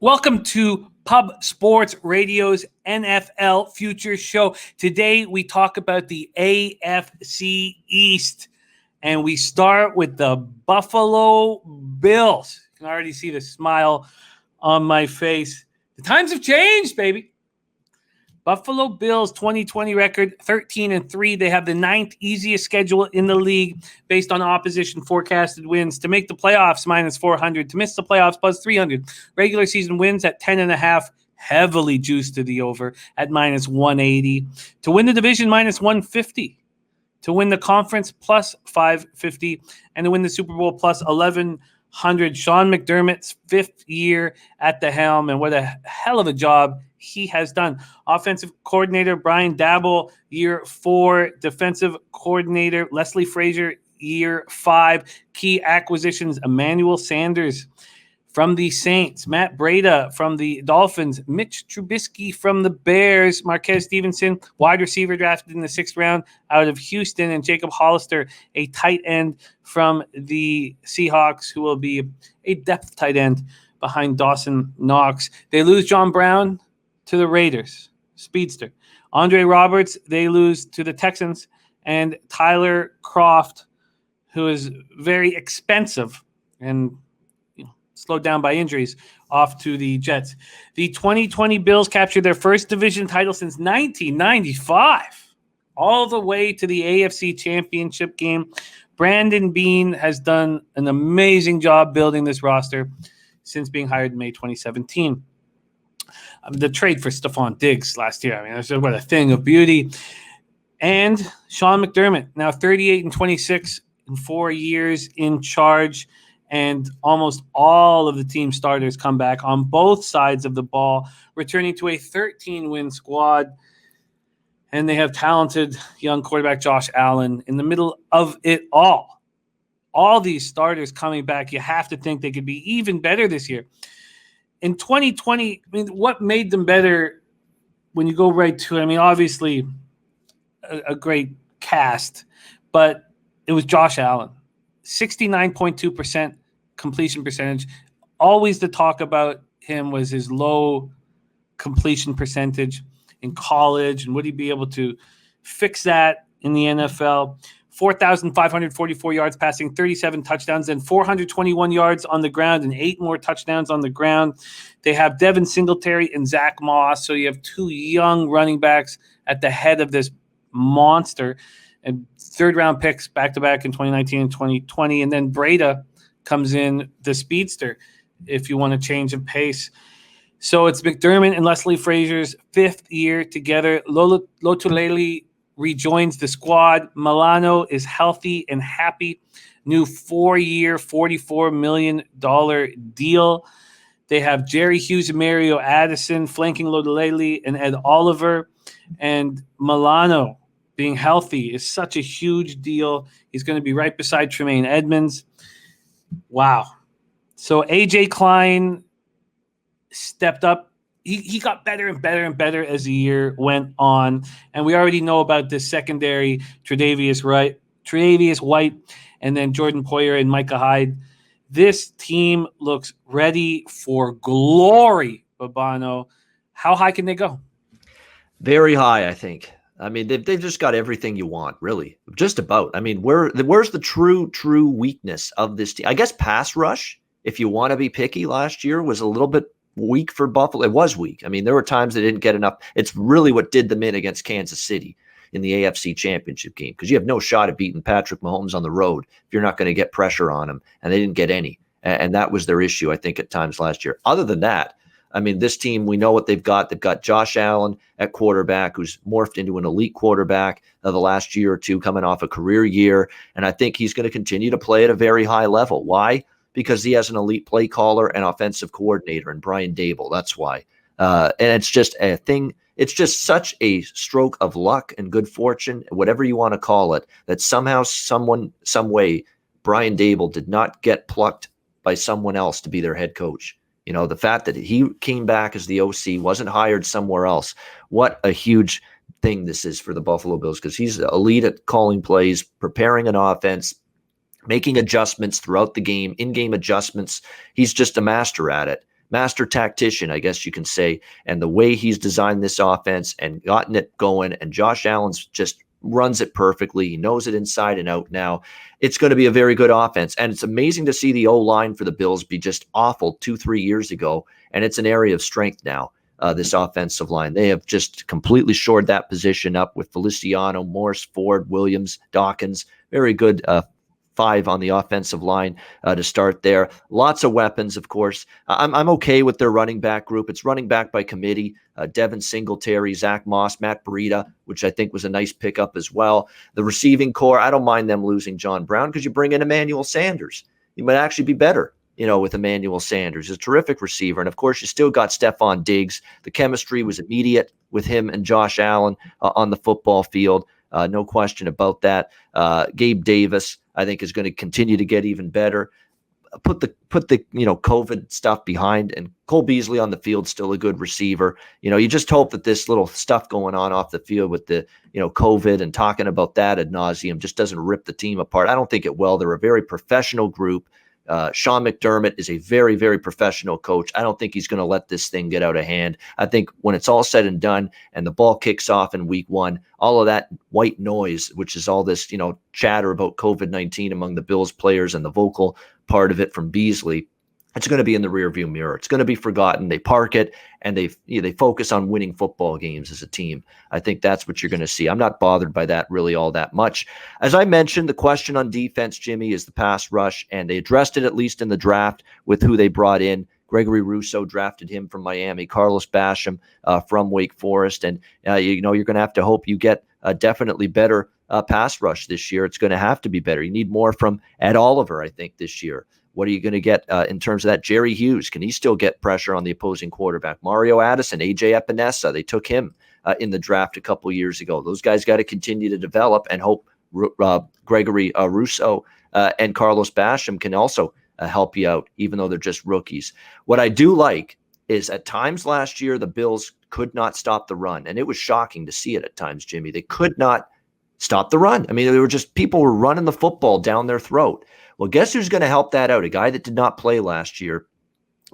Welcome to Pub Sports Radio's NFL Futures Show. Today we talk about the AFC East, and we start with the Buffalo Bills. You can already see the smile on my face. The times have changed, baby. Buffalo Bills 2020 record 13-3. They have the 9th easiest schedule in the league based on opposition forecasted wins. To make the playoffs, -400. To miss the playoffs, +300. Regular season wins at 10.5. Heavily juiced to the over at -180. To win the division, -150. To win the conference, +550. And to win the Super Bowl, +1100. Sean McDermott's 5th year at the helm, and what a hell of a job he has done. Offensive coordinator Brian Daboll, year 4. Defensive coordinator Leslie Frazier, year 5. Key acquisitions: Emmanuel Sanders from the Saints, Matt Breida from the Dolphins, Mitch Trubisky from the Bears, Marquez Stevenson, wide receiver drafted in the 6th round out of Houston, and Jacob Hollister, a tight end from the Seahawks, who will be a depth tight end behind Dawson Knox. They lose John Brown to the Raiders, speedster. Andre Roberts, they lose to the Texans, and Tyler Kroft, who is very expensive and slowed down by injuries, off to the Jets. The 2020 Bills captured their first division title since 1995, all the way to the AFC Championship game. Brandon Beane has done an amazing job building this roster since being hired in May 2017. The trade for Stephon Diggs last year, that's what a thing of beauty. And Sean McDermott, now 38-26 in 4 years in charge, and almost all of the team starters come back on both sides of the ball, returning to a 13-win squad. And they have talented young quarterback Josh Allen in the middle of it all. All these starters coming back, you have to think they could be even better this year. In 2020, what made them better when you go right to it? Obviously a great cast, but it was Josh Allen. 69.2% completion percentage. Always the talk about him was his low completion percentage in college, and would he be able to fix that in the NFL? 4,544 yards passing, 37 touchdowns, and 421 yards on the ground, and 8 more touchdowns on the ground. They have Devin Singletary and Zach Moss, so you have 2 young running backs at the head of this monster, and 3rd-round picks back-to-back in 2019 and 2020, and then Breida comes in, the speedster, if you want to change of pace. So it's McDermott and Leslie Frazier's 5th year together. Lotulelei rejoins the squad. Milano is healthy and happy. New 4-year, $44 million deal. They have Jerry Hughes and Mario Addison flanking Lotulelei and Ed Oliver. And Milano being healthy is such a huge deal. He's going to be right beside Tremaine Edmonds. Wow. So A.J. Klein stepped up. He got better and better and better as the year went on. And we already know about this secondary, Tre'Davious White, and then Jordan Poyer and Micah Hyde. This team looks ready for glory, Babano. How high can they go? Very high, I think. They've just got everything you want, really. Just about. Where's the true weakness of this team? I guess pass rush, if you want to be picky, last year was a little bit weak for Buffalo. It was weak. There were times they didn't get enough. It's really what did them in against Kansas City in the AFC Championship game, because you have no shot at beating Patrick Mahomes on the road if you're not going to get pressure on him, and they didn't get any. And that was their issue, I think, at times last year. Other than that, this team, we know what they've got. They've got Josh Allen at quarterback, who's morphed into an elite quarterback the last year or two, coming off a career year. And I think he's going to continue to play at a very high level. Why? Because he has an elite play caller and offensive coordinator in Brian Daboll. That's why. And it's just a thing. It's just such a stroke of luck and good fortune, whatever you want to call it, that somehow, some way, Brian Daboll did not get plucked by someone else to be their head coach. The fact that he came back as the OC, wasn't hired somewhere else. What a huge thing this is for the Buffalo Bills, because he's elite at calling plays, preparing an offense, making adjustments throughout the game, in-game adjustments. He's just a master at it. master tactician, I guess you can say, and the way he's designed this offense and gotten it going, and Josh Allen's just runs it perfectly. He knows it inside and out now. It's going to be a very good offense. And it's amazing to see the O-line for the Bills be just awful 2-3 years ago. And it's an area of strength now, this offensive line. They have just completely shored that position up with Feliciano, Morse, Ford, Williams, Dawkins. Very good 5 on the offensive line to start there. Lots of weapons, of course. I'm okay with their running back group. It's running back by committee. Devin Singletary, Zach Moss, Matt Breida, which I think was a nice pickup as well. The receiving core, I don't mind them losing John Brown because you bring in Emmanuel Sanders. You might actually be better, with Emmanuel Sanders. He's a terrific receiver. And, of course, you still got Stephon Diggs. The chemistry was immediate with him and Josh Allen on the football field. No question about that. Gabe Davis, I think, is going to continue to get even better. Put the COVID stuff behind, and Cole Beasley on the field, still a good receiver. You just hope that this little stuff going on off the field with the COVID and talking about that ad nauseum just doesn't rip the team apart. I don't think it will. They're a very professional group. Sean McDermott is a very, very professional coach. I don't think he's going to let this thing get out of hand. I think when it's all said and done and the ball kicks off in week 1, all of that white noise, which is all this, chatter about COVID-19 among the Bills players and the vocal part of it from Beasley, it's going to be in the rearview mirror. It's going to be forgotten. They park it and they focus on winning football games as a team. I think that's what you're going to see. I'm not bothered by that really all that much. As I mentioned, the question on defense, Jimmy, is the pass rush, and they addressed it at least in the draft with who they brought in. Gregory Rousseau drafted him from Miami, Carlos Basham from Wake Forest, and you're going to have to hope you get a definitely better pass rush this year. It's going to have to be better. You need more from Ed Oliver, I think, this year. What are you going to get in terms of that? Jerry Hughes, can he still get pressure on the opposing quarterback? Mario Addison, AJ Epinesa, they took him in the draft a couple years ago. Those guys got to continue to develop, and hope Gregory Rousseau and Carlos Basham can also help you out, even though they're just rookies. What I do like is at times last year, the Bills could not stop the run, and it was shocking to see it at times, Jimmy. They could not stop the run. I mean, they were just, people were running the football down their throat. Well, guess who's going to help that out? A guy that did not play last year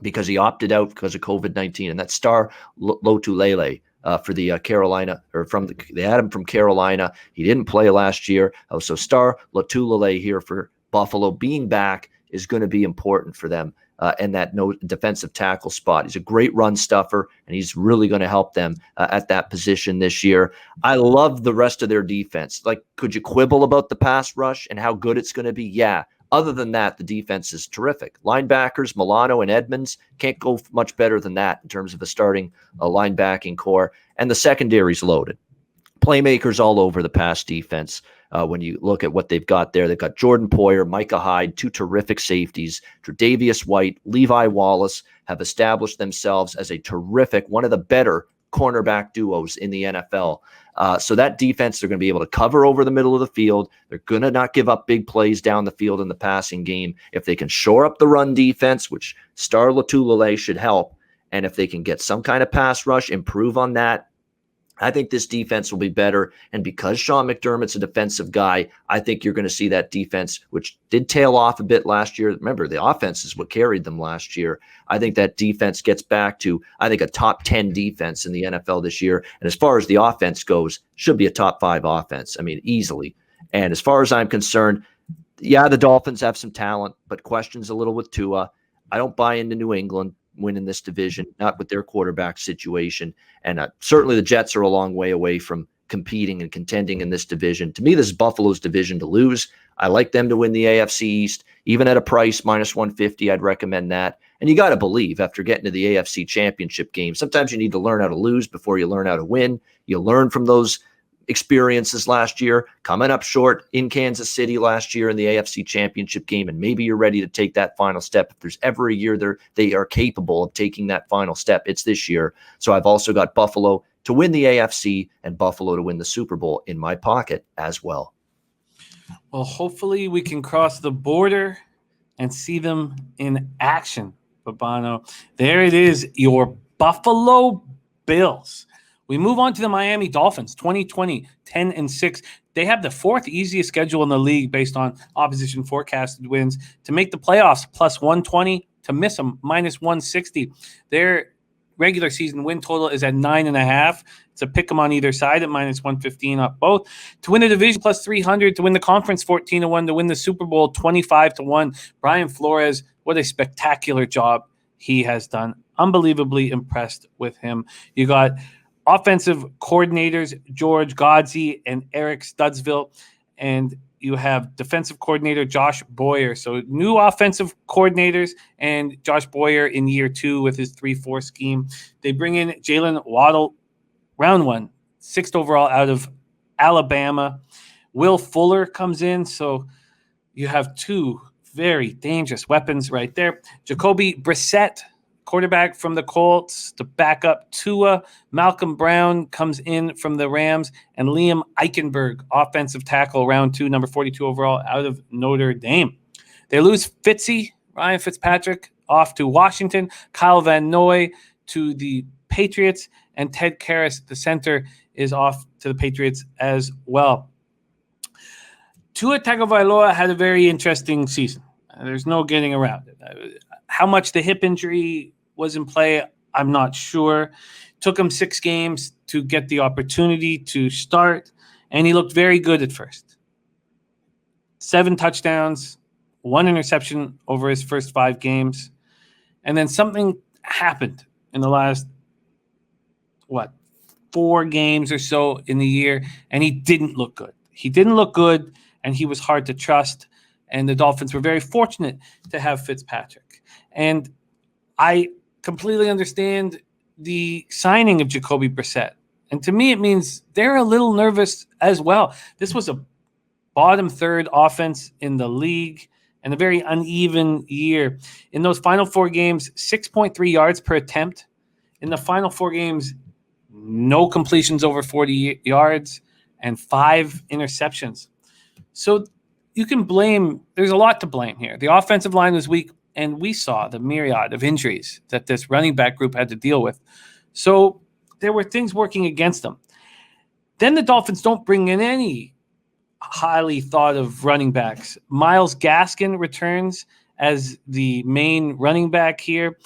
because he opted out because of COVID-19, and that's Star Lotulelei for the Carolina, or they had him from Carolina. He didn't play last year. So Star Lotulelei here for Buffalo being back is going to be important for them and that no defensive tackle spot. He's a great run stuffer, and he's really going to help them at that position this year. I love the rest of their defense. Like, could you quibble about the pass rush and how good it's going to be? Yeah. Other than that, the defense is terrific. Linebackers, Milano and Edmonds, can't go much better than that in terms of a starting linebacking core. And the secondary's loaded. Playmakers all over the pass defense. When you look at what they've got there, they've got Jordan Poyer, Micah Hyde, 2 terrific safeties. Tre'Davious White, Levi Wallace have established themselves as a terrific, one of the better cornerback duos in the NFL. So that defense, they're going to be able to cover over the middle of the field. They're going to not give up big plays down the field in the passing game. If they can shore up the run defense, which Star Lotulelei should help, and if they can get some kind of pass rush, improve on that, I think this defense will be better. And because Sean McDermott's a defensive guy, I think you're going to see that defense, which did tail off a bit last year. Remember, the offense is what carried them last year. I think that defense gets back to, I think, a top 10 defense in the NFL this year. And as far as the offense goes, should be a top 5 offense. I mean, easily. And as far as I'm concerned, yeah, the Dolphins have some talent, but questions a little with Tua. I don't buy into New England winning this division, not with their quarterback situation. And certainly the Jets are a long way away from competing and contending in this division. To me, this is Buffalo's division to lose. I like them to win the AFC East, even at a price minus 150. I'd recommend that. And you got to believe, after getting to the AFC Championship game, sometimes you need to learn how to lose before you learn how to win. You learn from those experiences last year, coming up short in Kansas City last year in the AFC Championship game, and maybe you're ready to take that final step. If there's ever a year they are capable of taking that final step, it's this year. So I've also got Buffalo to win the AFC and Buffalo to win the Super Bowl in my pocket as well. Well, hopefully we can cross the border and see them in action, Babano. There it is, your Buffalo Bills. We move on to the Miami Dolphins, 2020, 10-6. They have the 4th easiest schedule in the league based on opposition forecasted wins to make the playoffs, plus 120 to miss them, minus 160. Their regular season win total is at 9.5. It's a pick 'em on either side at minus 115 up both. To win the division, plus 300. To win the conference, 14-1. To win the Super Bowl, 25-1. Brian Flores, what a spectacular job he has done. Unbelievably impressed with him. You got offensive coordinators, George Godsey and Eric Studsville, and you have defensive coordinator Josh Boyer. So new offensive coordinators and Josh Boyer in year 2 with his 3-4 scheme. They bring in Jalen Waddle, round 1, 6th overall out of Alabama. Will Fuller comes in. So you have 2 very dangerous weapons right there. Jacoby Brissett, quarterback from the Colts, to back up Tua. Malcolm Brown comes in from the Rams, and Liam Eichenberg, offensive tackle, round 2, number 42 overall, out of Notre Dame. They lose Ryan Fitzpatrick, off to Washington. Kyle Van Noy to the Patriots, and Ted Karras, the center, is off to the Patriots as well. Tua Tagovailoa had a very interesting season. There's no getting around it. How much the hip injury was in play, I'm not sure. Took him 6 games to get the opportunity to start, and he looked very good at first. 7 touchdowns, 1 interception over his first 5 games. And then something happened in the last, 4 games or so in the year, and he didn't look good. He didn't look good, and he was hard to trust. And the Dolphins were very fortunate to have Fitzpatrick. And I completely understand the signing of Jacoby Brissett. And to me, it means they're a little nervous as well. This was a bottom 3rd offense in the league and a very uneven year. In those final 4 games, 6.3 yards per attempt. In the final 4 games, no completions over 40 yards and 5 interceptions. So you can blame, there's a lot to blame here. The offensive line was weak, and we saw the myriad of injuries that this running back group had to deal with. So there were things working against them. Then the Dolphins don't bring in any highly thought of running backs. Myles Gaskin returns as the main running back here.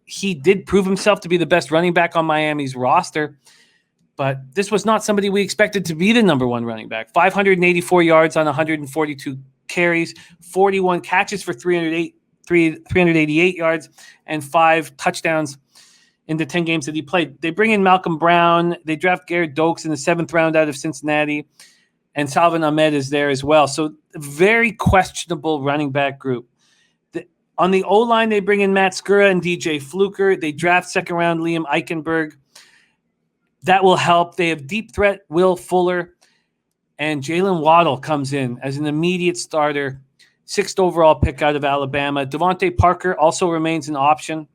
He did prove himself to be the best running back on Miami's roster, but this was not somebody we expected to be the number 1 running back. 584 yards on 142 carries, 41 catches for 388 yards, and 5 touchdowns in the 10 games that he played. They bring in Malcolm Brown. They draft Garrett Dokes in the 7th round out of Cincinnati, and Salvin Ahmed is there as well. So very questionable running back group. On the O-line, they bring in Matt Skura and DJ Fluker. They draft 2nd round Liam Eichenberg. That will help. They have deep threat Will Fuller, and Jalen Waddle comes in as an immediate starter. 6th overall pick out of Alabama. Devontae Parker also remains an option,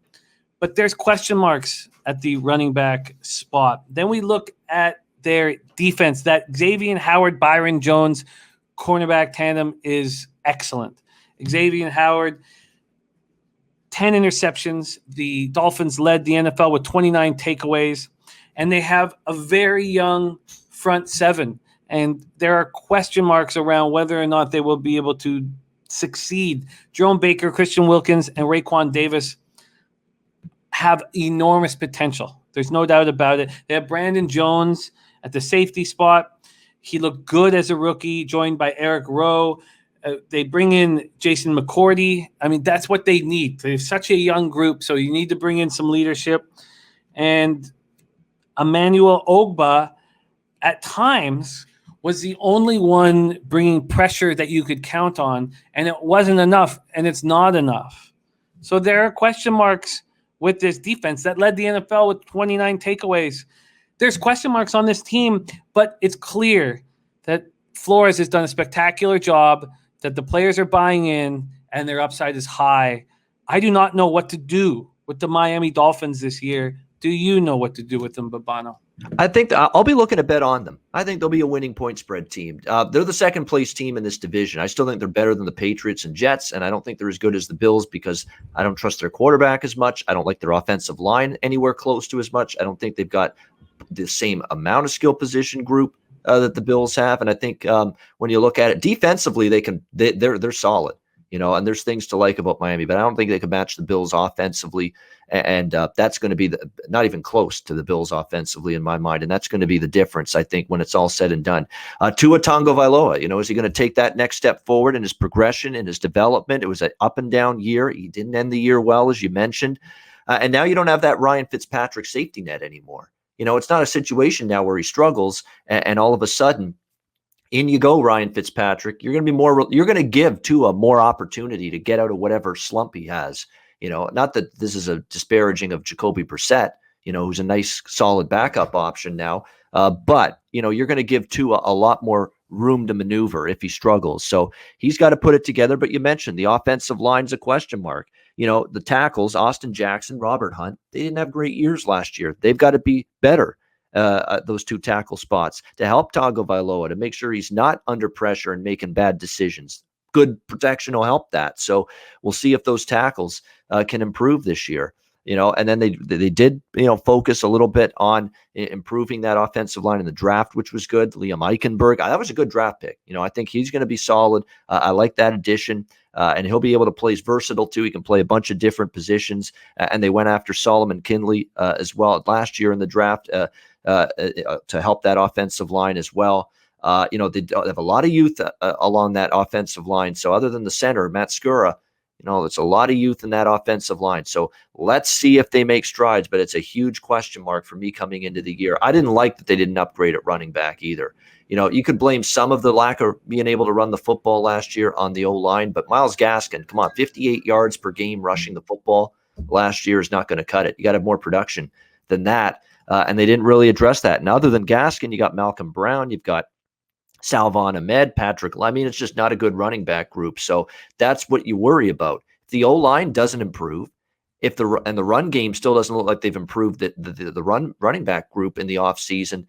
but there's question marks at the running back spot. Then we look at their defense. That Xavier Howard, Byron Jones cornerback tandem is excellent. Xavier Howard, 10 interceptions. The Dolphins led the NFL with 29 takeaways, and they have a very young front 7. And there are question marks around whether or not they will be able to succeed. Jerome Baker, Christian Wilkins, and Raekwon Davis have enormous potential. There's no doubt about it. They have Brandon Jones at the safety spot. He looked good as a rookie, joined by Eric Rowe. They bring in Jason McCourty. I mean, that's what they need. They're such a young group, so you need to bring in some leadership. And Emmanuel Ogba, at times, was the only one bringing pressure that you could count on, and it wasn't enough, and it's not enough. So there are question marks with this defense that led the NFL with 29 takeaways. There's question marks on this team, but it's clear that Flores has done a spectacular job, that the players are buying in, and their upside is high. I do not know what to do with the Miami Dolphins this year. Do you know what to do with them, Babano? I think I'll be looking to bet on them. I think they'll be a winning point spread team. They're the 2nd place team in this division. I still think they're better than the Patriots and Jets, and I don't think they're as good as the Bills because I don't trust their quarterback as much. I don't like their offensive line anywhere close to as much. I don't think they've got the same amount of skill position group that the Bills have. And I think when you look at it defensively, they're solid. And there's things to like about Miami, but I don't think they could match the Bills offensively. And that's going to be not even close to the Bills offensively in my mind. And that's going to be the difference, I think, when it's all said and done. Tua Tagovailoa, is he going to take that next step forward in his progression, in his development? It was an up and down year. He didn't end the year well, as you mentioned. And now you don't have that Ryan Fitzpatrick safety net anymore. It's not a situation now where he struggles and all of a sudden, in you go, Ryan Fitzpatrick. You're going to give Tua more opportunity to get out of whatever slump he has. Not that this is a disparaging of Jacoby Brissett, who's a nice, solid backup option now. But you're going to give Tua a lot more room to maneuver if he struggles. So he's got to put it together. But you mentioned the offensive line's a question mark. The tackles, Austin Jackson, Robert Hunt, they didn't have great years last year. They've got to be better. Those two tackle spots to help Tagovailoa, to make sure he's not under pressure and making bad decisions. Good protection will help that. So we'll see if those tackles can improve this year. And then they did, focus a little bit on improving that offensive line in the draft, which was good. Liam Eichenberg, that was a good draft pick. I think he's going to be solid. I like that addition. And he'll be able to play. He's versatile too. He can play a bunch of different positions. And they went after Solomon Kindley as well last year in the draft to help that offensive line as well. They have a lot of youth along that offensive line. So other than the center, Matt Skura, there's a lot of youth in that offensive line. So let's see if they make strides, but it's a huge question mark for me coming into the year. I didn't like that they didn't upgrade at running back either. You could blame some of the lack of being able to run the football last year on the O-line, but Myles Gaskin, come on, 58 yards per game rushing the football last year is not going to cut it. You got to have more production than that. And they didn't really address that. And other than Gaskin, you got Malcolm Brown, you've got Salvon Ahmed, Patrick. It's just not a good running back group. So that's what you worry about. If the O-line doesn't improve, if the run game still doesn't look like they've improved the running back group in the offseason,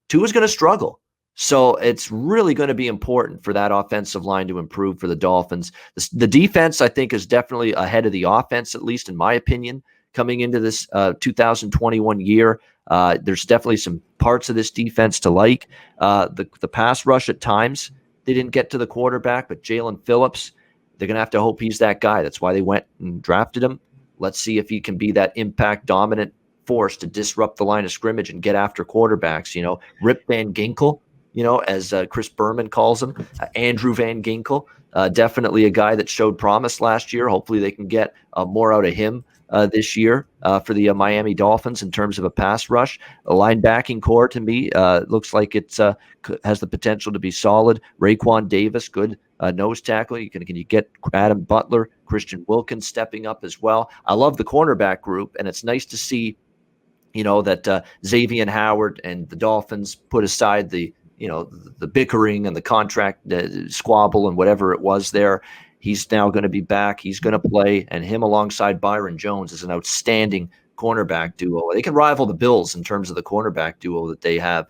Tua's going to struggle. So it's really going to be important for that offensive line to improve for the Dolphins. The defense, I think, is definitely ahead of the offense, at least in my opinion, coming into this 2021 year. There's definitely some parts of this defense to like. The pass rush at times, they didn't get to the quarterback, but Jalen Phillips, they're going to have to hope he's that guy. That's why they went and drafted him. Let's see if he can be that impact dominant force to disrupt the line of scrimmage and get after quarterbacks. Rip Van Ginkel, as Chris Berman calls him, Andrew Van Ginkel, definitely a guy that showed promise last year. Hopefully they can get more out of him this year for the Miami Dolphins in terms of a pass rush. A linebacking core, to me, looks like it has the potential to be solid. Raekwon Davis, good nose tackle. Can you get Adam Butler, Christian Wilkins stepping up as well? I love the cornerback group, and it's nice to see, that Xavier Howard and the Dolphins put aside the bickering and the contract squabble and whatever it was there. He's now going to be back. He's going to play, and him alongside Byron Jones is an outstanding cornerback duo. They can rival the Bills in terms of the cornerback duo that they have.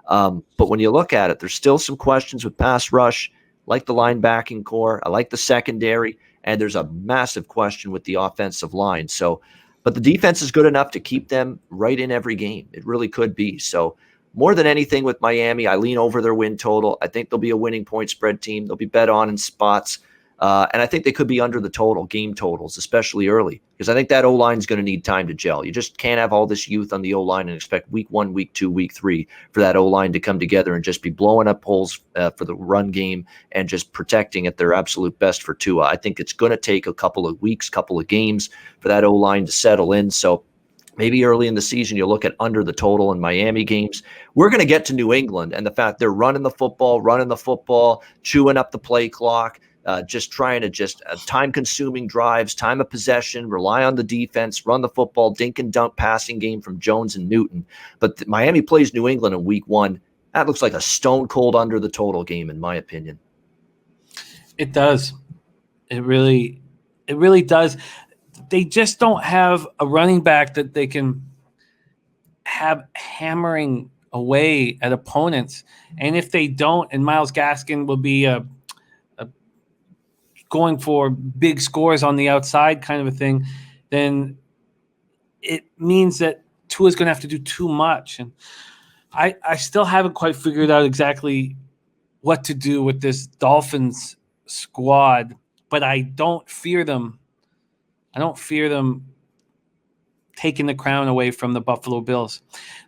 But when you look at it, there's still some questions with pass rush, like the linebacking core. I like the secondary, and there's a massive question with the offensive line. So, but the defense is good enough to keep them right in every game. It really could be. So more than anything with Miami, I lean over their win total. I think they'll be a winning point spread team. They'll be bet on in spots. And I think they could be under the total, game totals, especially early, because I think that O-line is going to need time to gel. You just can't have all this youth on the O-line and expect week 1, week 2, week 3 for that O-line to come together and just be blowing up holes for the run game and just protecting at their absolute best for Tua. I think it's going to take a couple of weeks, couple of games for that O-line to settle in. So maybe early in the season, you look at under the total in Miami games. We're going to get to New England and the fact they're running the football, chewing up the play clock, just trying to time-consuming drives, time of possession, rely on the defense, run the football, dink and dunk passing game from Jones and Newton. But Miami plays New England in week 1. That looks like a stone-cold under the total game, in my opinion. It does. It really does. They just don't have a running back that they can have hammering away at opponents. And if they don't, and Myles Gaskin will be going for big scores on the outside kind of a thing, then it means that Tua's going to have to do too much. And I still haven't quite figured out exactly what to do with this Dolphins squad. but I don't fear them. I don't fear them taking the crown away from the Buffalo Bills.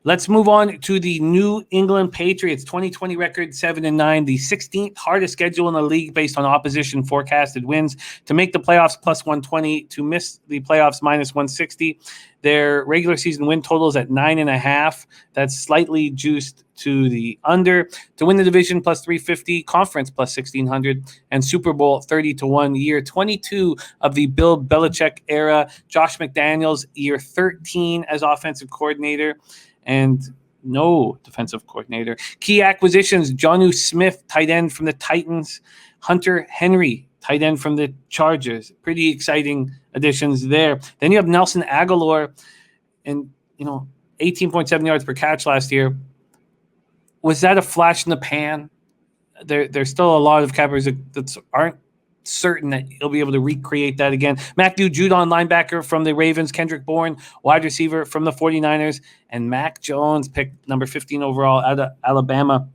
Let's move on to the New England Patriots. 2020 record 7-9, the 16th hardest schedule in the league based on opposition forecasted wins. To make the playoffs plus 120, to miss the playoffs minus 160. Their regular season win total is at 9.5. That's slightly juiced to the under. To win the division plus 350, conference plus 1,600, and Super Bowl 30-1. Year 22 of the Bill Belichick era. Josh McDaniels, year 13 as offensive coordinator, and no defensive coordinator. Key acquisitions: Jonnu Smith, tight end from the Titans. Hunter Henry, tight end from the Chargers. Pretty exciting additions there. Then you have Nelson Aguilar, and 18.7 yards per catch last year. Was that a flash in the pan? There's still a lot of cappers that aren't certain that he'll be able to recreate that again. Matthew Judon, linebacker from the Ravens. Kendrick Bourne, wide receiver from the 49ers. And Mac Jones, picked number 15 overall out of Alabama.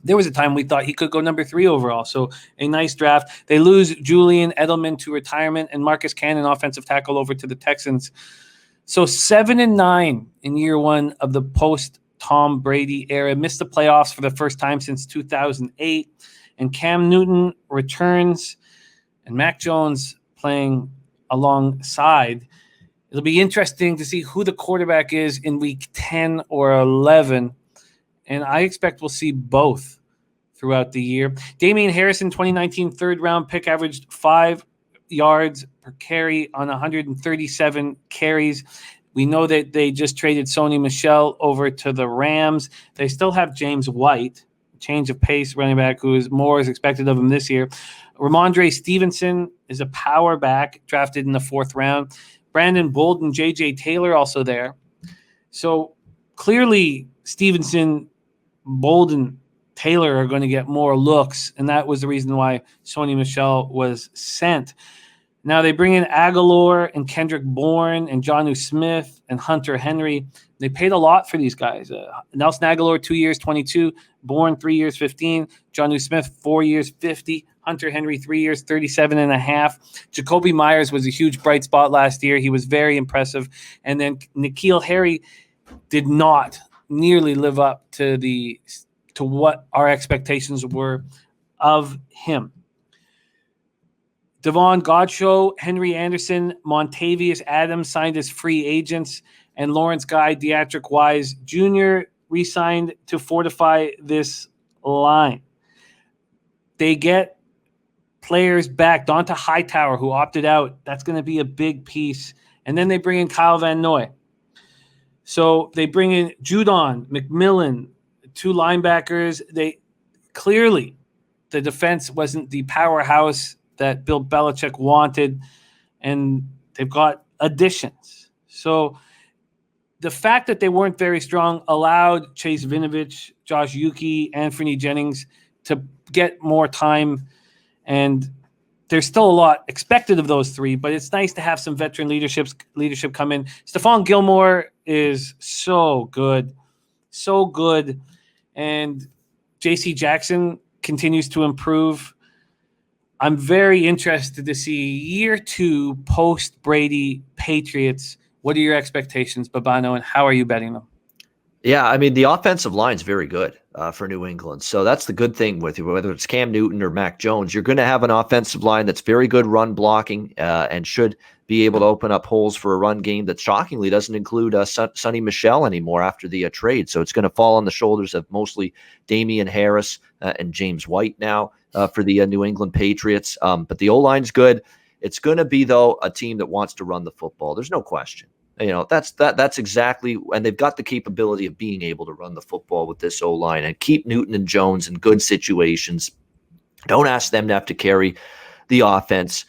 There was a time we thought he could go number 3 overall. So a nice draft. They lose Julian Edelman to retirement and Marcus Cannon, offensive tackle, over to the Texans. So 7-9 in year one of the post-Tom Brady era. Missed the playoffs for the first time since 2008. And Cam Newton returns, and Mac Jones playing alongside. It'll be interesting to see who the quarterback is in week 10 or 11. And I expect we'll see both throughout the year. Damian Harrison, 2019 third-round pick, averaged 5 yards per carry on 137 carries. We know that they just traded Sony Michel over to the Rams. They still have James White, change of pace running back, who is more is expected of him this year. Ramondre Stevenson is a power back, drafted in the 4th round. Brandon Bolden, J.J. Taylor also there. So clearly Stevenson, Bolden, Taylor are going to get more looks, and that was the reason why Sony Michel was sent. Now they bring in Aguilar and Kendrick Bourne and Jonnu Smith and Hunter Henry. They paid a lot for these guys. Nelson Aguilar, 2 years, 22. Bourne, 3 years, 15. Jonnu Smith, 4 years, 50. Hunter Henry, 3 years, 37.5. Jacoby Myers was a huge bright spot last year. He was very impressive. And then N'Keal Harry did not nearly live up to what our expectations were of him. Devon Godchaux, Henry Anderson, Montavious Adams signed as free agents, and Lawrence Guy, Deatrick Wise Jr. re-signed to fortify this line. They get players back. Donta Hightower, who opted out, that's going to be a big piece. And then they bring in Kyle Van Noy. So they bring in Judon, McMillan, 2 linebackers. They clearly, the defense wasn't the powerhouse that Bill Belichick wanted, and they've got additions. So the fact that they weren't very strong allowed Chase Vinovich, Josh Yuki, Anthony Jennings to get more time, and there's still a lot expected of those 3, but it's nice to have some veteran leadership come in. Stephon Gilmore is so good, and J.C. Jackson continues to improve. I'm very interested to see year 2 post-Brady Patriots. What are your expectations, Babano, and how are you betting them? Yeah, I mean, the offensive line's very good for New England. So that's the good thing with you, whether it's Cam Newton or Mac Jones. You're going to have an offensive line that's very good run blocking and should be able to open up holes for a run game that shockingly doesn't include Sonny Michel anymore after the trade. So it's going to fall on the shoulders of mostly Damian Harris and James White now for the New England Patriots. But the O-line's good. It's going to be, though, a team that wants to run the football. There's no question. That's exactly, and they've got the capability of being able to run the football with this O-line and keep Newton and Jones in good situations. Don't ask them to have to carry the offense.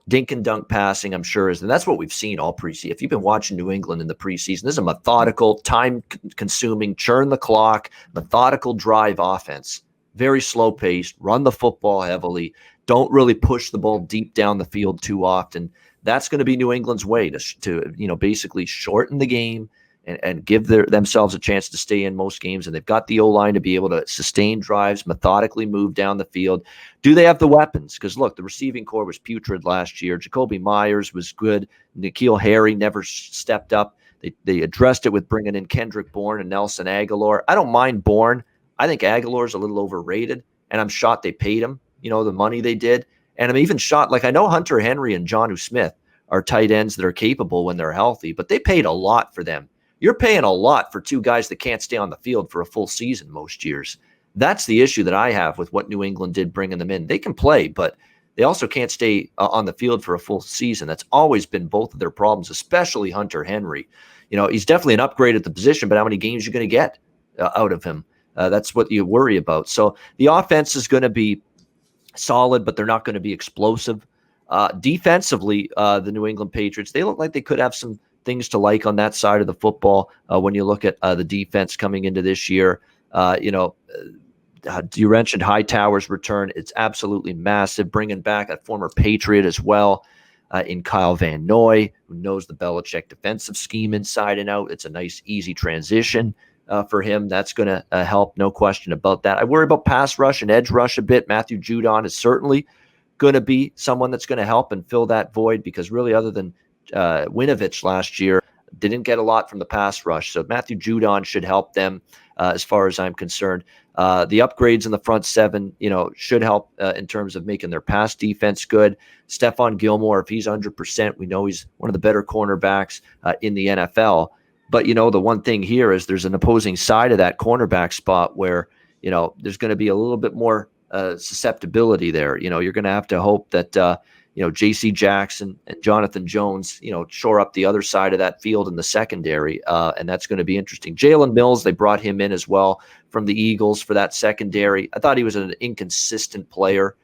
Dink and dunk passing, I'm sure and that's what we've seen all preseason. If you've been watching New England in the preseason, this is a methodical, time-consuming, churn the clock, methodical drive offense. Very slow paced, run the football heavily, don't really push the ball deep down the field too often. That's going to be New England's way to basically shorten the game and give themselves a chance to stay in most games. And they've got the O-line to be able to sustain drives, methodically move down the field. Do they have the weapons? Because, look, the receiving core was putrid last year. Jacoby Myers was good. N'Keal Harry never stepped up. They addressed it with bringing in Kendrick Bourne and Nelson Aguilar. I don't mind Bourne. I think Aguilar's a little overrated, and I'm shocked they paid him, the money they did. And I'm even shocked. Like, I know Hunter Henry and Jonnu Smith are tight ends that are capable when they're healthy, but they paid a lot for them. You're paying a lot for two guys that can't stay on the field for a full season most years. That's the issue that I have with what New England did bringing them in. They can play, but they also can't stay on the field for a full season. That's always been both of their problems, especially Hunter Henry. He's definitely an upgrade at the position, but how many games are you going to get out of him? That's what you worry about. So the offense is going to be solid, but they're not going to be explosive. Defensively, the New England Patriots, they look like they could have some things to like on that side of the football when you look at the defense coming into this year. You mentioned Hightower's return. It's absolutely massive, bringing back a former Patriot as well in Kyle Van Noy, who knows the Belichick defensive scheme inside and out. It's a nice, easy transition for him. That's going to help, no question about that. I worry about pass rush and edge rush a bit. Matthew Judon is certainly going to be someone that's going to help and fill that void, because really, other than Winovich last year, didn't get a lot from the pass rush. So Matthew Judon should help them as far as I'm concerned. The upgrades in the front seven, should help in terms of making their pass defense good. Stephon Gilmore, if he's 100%, we know he's one of the better cornerbacks in the NFL. But, the one thing here is there's an opposing side of that cornerback spot where, there's going to be a little bit more susceptibility there. You're going to have to hope that, J.C. Jackson and Jonathan Jones, shore up the other side of that field in the secondary, and that's going to be interesting. Jalen Mills, they brought him in as well from the Eagles for that secondary. I thought he was an inconsistent player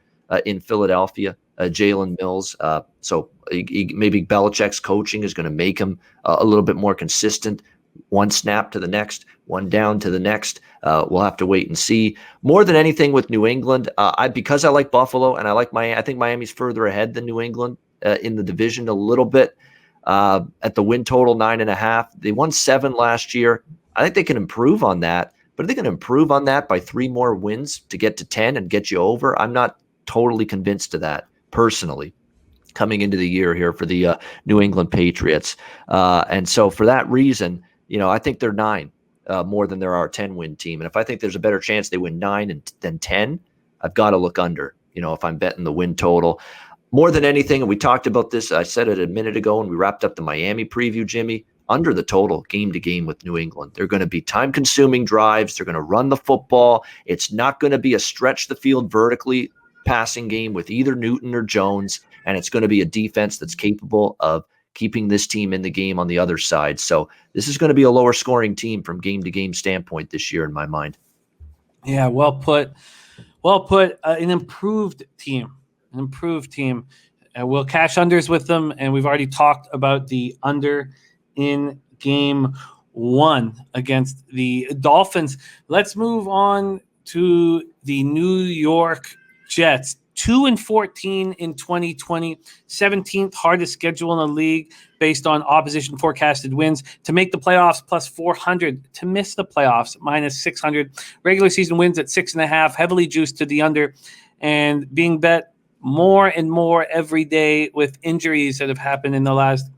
in Philadelphia, Jalen Mills. So maybe Belichick's coaching is going to make him a little bit more consistent. One snap to the next, one down to the next. We'll have to wait and see. More than anything with New England, because I like Buffalo and I like Miami. I think Miami's further ahead than New England in the division a little bit. At the win total 9.5, they won 7 last year. I think they can improve on that. But are they going to improve on that by 3 more wins to get to 10 and get you over? I'm not totally convinced of that personally, coming into the year here for the New England Patriots. And so for that reason, I think they're 9 more than there are a 10-win team. And if I think there's a better chance they win 9 than 10, I've got to look under, if I'm betting the win total. More than anything, and we talked about this, I said it a minute ago, and we wrapped up the Miami preview, Jimmy, under the total game to game with New England. They're going to be time-consuming drives. They're going to run the football. It's not going to be a stretch the field vertically passing game with either Newton or Jones, and it's going to be a defense that's capable of keeping this team in the game on the other side. So this is going to be a lower scoring team from game to game standpoint this year in my mind. Yeah, well put. An improved team. We'll cash unders with them, and we've already talked about the under in game 1 against the Dolphins. Let's move on to the New York Jets. 2-14 in 2020, 17th hardest schedule in the league based on opposition forecasted wins. To make the playoffs, plus 400. To miss the playoffs, minus 600. Regular season wins at 6.5, heavily juiced to the under, and being bet more and more every day with injuries that have happened in the last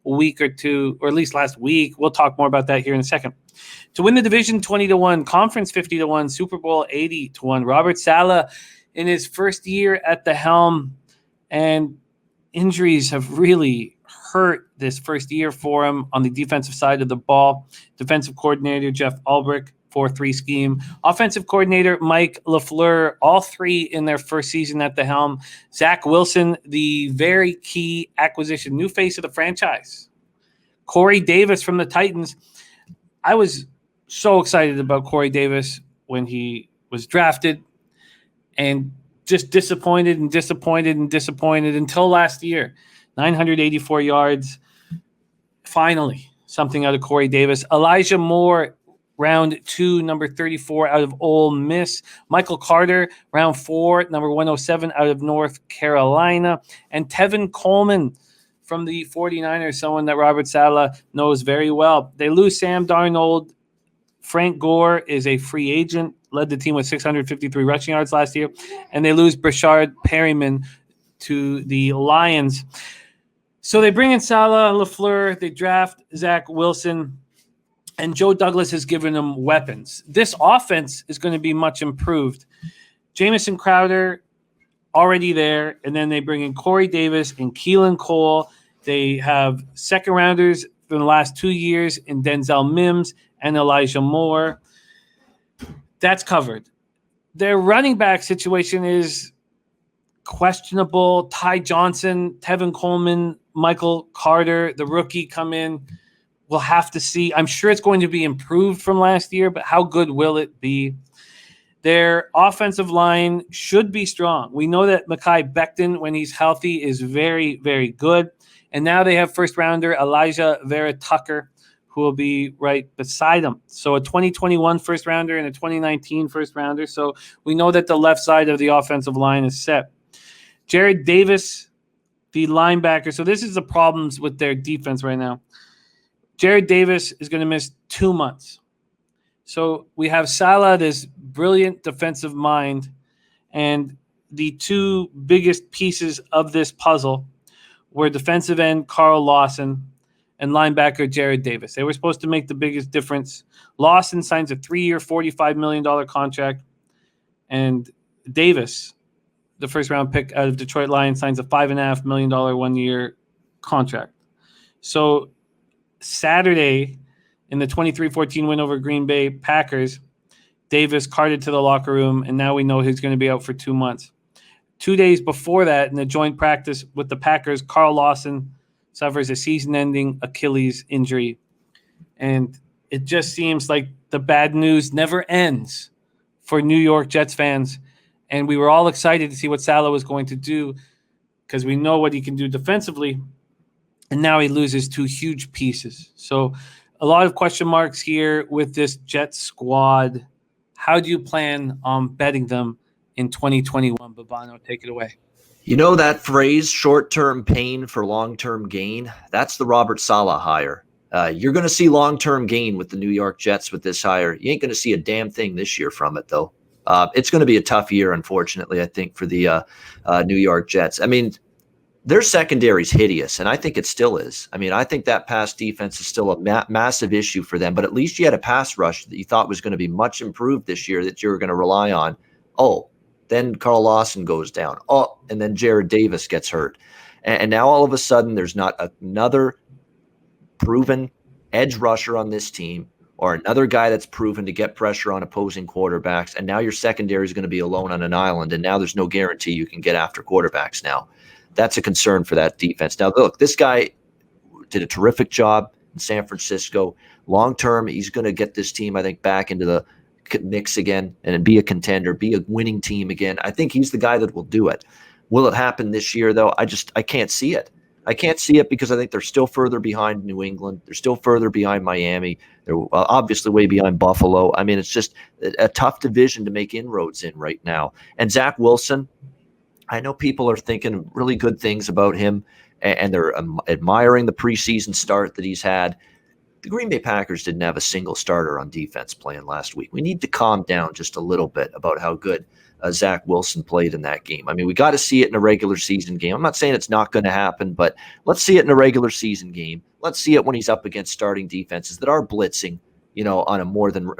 week or two, or at least last week. We'll talk more about that here in a second. To win the division, 20-1, conference 50-1, Super Bowl 80-1. Robert Saleh in his first year at the helm, and injuries have really hurt this first year for him on the defensive side of the ball. Defensive coordinator Jeff Ulbrich, 4-3 scheme. Offensive coordinator Mike LaFleur, all 3 in their first season at the helm. Zach Wilson, the very key acquisition, new face of the franchise. Corey Davis from the Titans. I was so excited about Corey Davis when he was drafted, and just disappointed until last year. 984 yards. Finally, something out of Corey Davis. Elijah Moore, round 2, number 34 out of Ole Miss. Michael Carter, round 4, number 107 out of North Carolina. And Tevin Coleman, from the 49ers, someone that Robert Saleh knows very well. They lose Sam Darnold. Frank Gore is a free agent, led the team with 653 rushing yards last year. And they lose Brashard Perryman to the Lions. So they bring in Saleh, LaFleur. They draft Zach Wilson. And Joe Douglas has given them weapons. This offense is going to be much improved. Jamison Crowder, already there. And then they bring in Corey Davis and Keelan Cole. They have second rounders for the last 2 years in Denzel Mims and Elijah Moore. That's covered. Their running back situation is questionable. Ty Johnson, Tevin Coleman, Michael Carter, the rookie, come in. We'll have to see. I'm sure it's going to be improved from last year, but how good will it be? Their offensive line should be strong. We know that Mekhi Becton, when he's healthy, is very, very good. And now they have first-rounder Elijah Vera Tucker, who will be right beside him. So a 2021 first-rounder and a 2019 first-rounder. So we know that the left side of the offensive line is set. Jared Davis, the linebacker. So this is the problems with their defense right now. Jared Davis is going to miss 2 months. So we have Saleh, this brilliant defensive mind, and the two biggest pieces of this puzzle were defensive end Carl Lawson and linebacker Jared Davis. They were supposed to make the biggest difference. Lawson signs a 3-year, $45 million contract, and Davis, the first-round pick out of Detroit Lions, signs a $5.5 million one-year contract. So Saturday, in the 23-14 win over Green Bay Packers, Davis carted to the locker room, and now we know he's going to be out for 2 months. 2 days before that, in the joint practice with the Packers, Carl Lawson suffers a season-ending Achilles injury. And it just seems like the bad news never ends for New York Jets fans. And we were all excited to see what Saleh was going to do because we know what he can do defensively. And now he loses two huge pieces. So a lot of question marks here with this Jets squad. How do you plan on betting them in 2021? Babano, take it away. You know that phrase, short-term pain for long-term gain? That's the Robert Saleh hire. You're going to see long-term gain with the New York Jets with this hire. You ain't going to see a damn thing this year from it, though. It's going to be a tough year, unfortunately, I think, for the New York Jets. I mean, their secondary is hideous, and I think it still is. I mean, I think that pass defense is still a massive issue for them, but at least you had a pass rush that you thought was going to be much improved this year that you were going to rely on. Oh, then Carl Lawson goes down. Oh, and then Jared Davis gets hurt. And now all of a sudden there's not another proven edge rusher on this team or another guy that's proven to get pressure on opposing quarterbacks. And now your secondary is going to be alone on an island, and now there's no guarantee you can get after quarterbacks now. That's a concern for that defense. Now, look, this guy did a terrific job in San Francisco. Long term, he's going to get this team, I think, back into the mix again and be a contender, be a winning team again. I think he's the guy that will do it. Will it happen this year, though? I can't see it. I can't see it because I think they're still further behind New England. They're still further behind Miami. They're obviously way behind Buffalo. I mean, it's just a tough division to make inroads in right now. And Zach Wilson, I know people are thinking really good things about him, and they're admiring the preseason start that he's had. The Green Bay Packers didn't have a single starter on defense playing last week. We need to calm down just a little bit about how good Zach Wilson played in that game. I mean, we got to see it in a regular season game. I'm not saying it's not going to happen, but let's see it in a regular season game. Let's see it when he's up against starting defenses that are blitzing, on a more than,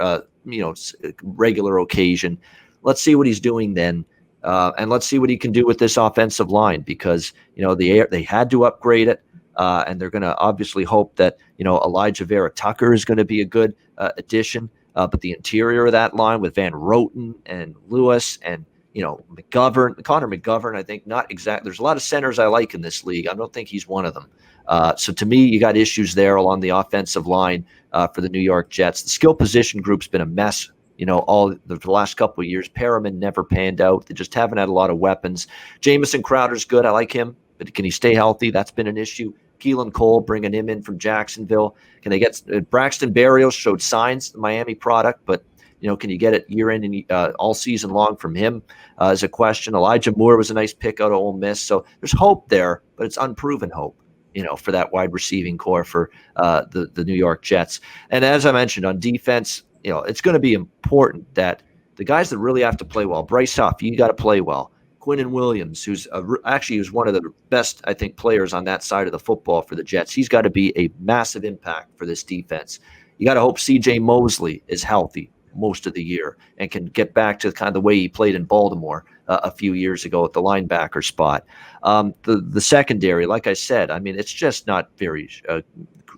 regular occasion. Let's see what he's doing then. And let's see what he can do with this offensive line because, they had to upgrade it. And they're going to obviously hope that, Elijah Vera Tucker is going to be a good addition. But the interior of that line with Van Roten and Lewis and, Connor McGovern, I think not exactly. There's a lot of centers I like in this league. I don't think he's one of them. So to me, you got issues there along the offensive line for the New York Jets. The skill position group's been a mess. All the last couple of years. Perriman never panned out. They just haven't had a lot of weapons. Jamison Crowder's good. I like him. But can he stay healthy? That's been an issue. Keelan Cole, bringing him in from Jacksonville. Can they get Braxton Berrios showed signs, the Miami product, but can you get it year in and all season long from him is a question. Elijah Moore was a nice pick out of Ole Miss. So there's hope there, but it's unproven hope. for that wide receiving core for the New York Jets. And as I mentioned on defense, it's going to be important that the guys that really have to play well, Bryce Huff, you got to play well. Quinnen Williams, who's actually one of the best, I think, players on that side of the football for the Jets. He's got to be a massive impact for this defense. You got to hope C.J. Mosley is healthy most of the year and can get back to kind of the way he played in Baltimore a few years ago at the linebacker spot. The secondary, like I said, I mean, it's just not very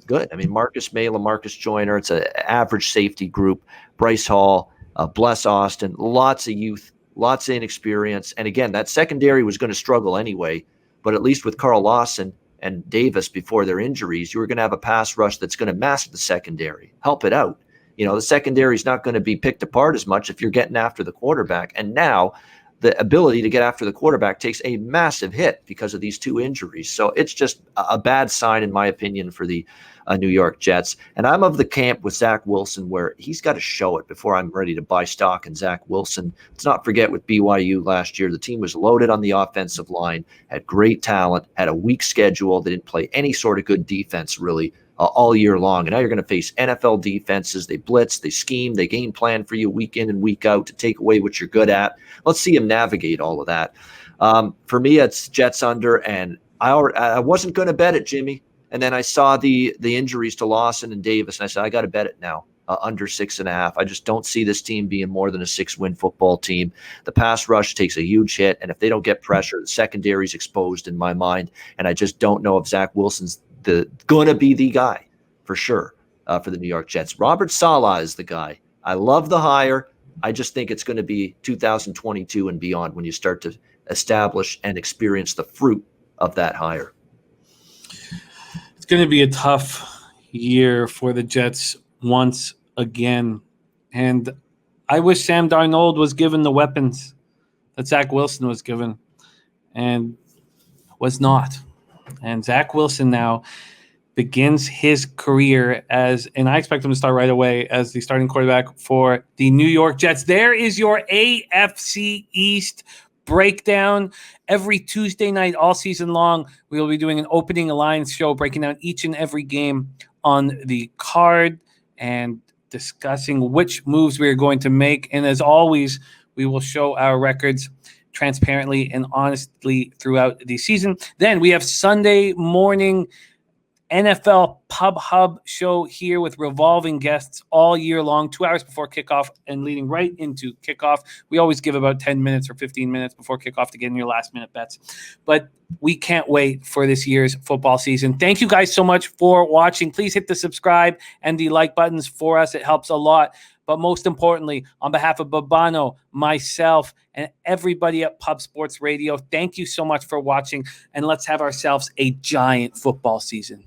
good. I mean, Marcus May, LaMarcus Joyner, it's an average safety group. Bryce Hall, Bless Austin, lots of youth, lots of inexperience. And again, that secondary was going to struggle anyway, but at least with Carl Lawson and Davis before their injuries, you were going to have a pass rush that's going to mask the secondary, help it out. The secondary is not going to be picked apart as much if you're getting after the quarterback. And now the ability to get after the quarterback takes a massive hit because of these two injuries. So it's just a bad sign, in my opinion, for the New York Jets. And I'm of the camp with Zach Wilson where he's got to show it before I'm ready to buy stock in Zach Wilson. Let's not forget with BYU last year, the team was loaded on the offensive line, had great talent, had a weak schedule. They didn't play any sort of good defense really all year long. And now you're going to face NFL defenses. They blitz, they scheme, they game plan for you week in and week out to take away what you're good at. Let's see him navigate all of that. For me, it's Jets under, and I wasn't going to bet it, Jimmy. And then I saw the injuries to Lawson and Davis, and I said, I got to bet it now, under 6.5. I just don't see this team being more than a 6-win football team. The pass rush takes a huge hit, and if they don't get pressure, the secondary's exposed in my mind, and I just don't know if Zach Wilson's going to be the guy for sure for the New York Jets. Robert Saleh is the guy. I love the hire. I just think it's going to be 2022 and beyond when you start to establish and experience the fruit of that hire. It's going to be a tough year for the Jets once again. And I wish Sam Darnold was given the weapons that Zach Wilson was given and was not. And Zach Wilson now begins his career and I expect him to start right away as the starting quarterback for the New York Jets. There is your AFC East breakdown. Every Tuesday night all season long, we will be doing an opening alliance show breaking down each and every game on the card and discussing which moves we are going to make. And as always, we will show our records transparently and honestly throughout the season. Then we have Sunday morning NFL Pub Hub show here with revolving guests all year long, 2 hours before kickoff and leading right into kickoff. We always give about 10 minutes or 15 minutes before kickoff to get in your last-minute bets. But we can't wait for this year's football season. Thank you guys so much for watching. Please hit the subscribe and the like buttons for us. It helps a lot. But most importantly, on behalf of Babano, myself, and everybody at Pub Sports Radio, thank you so much for watching, and let's have ourselves a giant football season.